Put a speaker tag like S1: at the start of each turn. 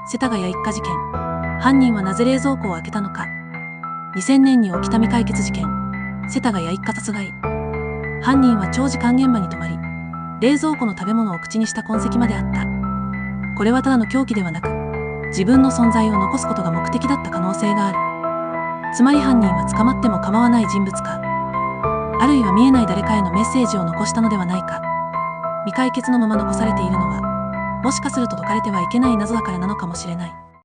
S1: 世田谷一家事件。犯人はなぜ冷蔵庫を開けたのか。2000年に起きた未解決事件、世田谷一家殺害。犯人は長時間現場に泊まり、冷蔵庫の食べ物を口にした痕跡まであった。これはただの凶器ではなく、自分の存在を残すことが目的だった可能性がある。つまり犯人は捕まっても構わない人物か、あるいは見えない誰かへのメッセージを残したのではないか。未解決のまま残されているのは、もしかすると解かれてはいけない謎だからなのかもしれない。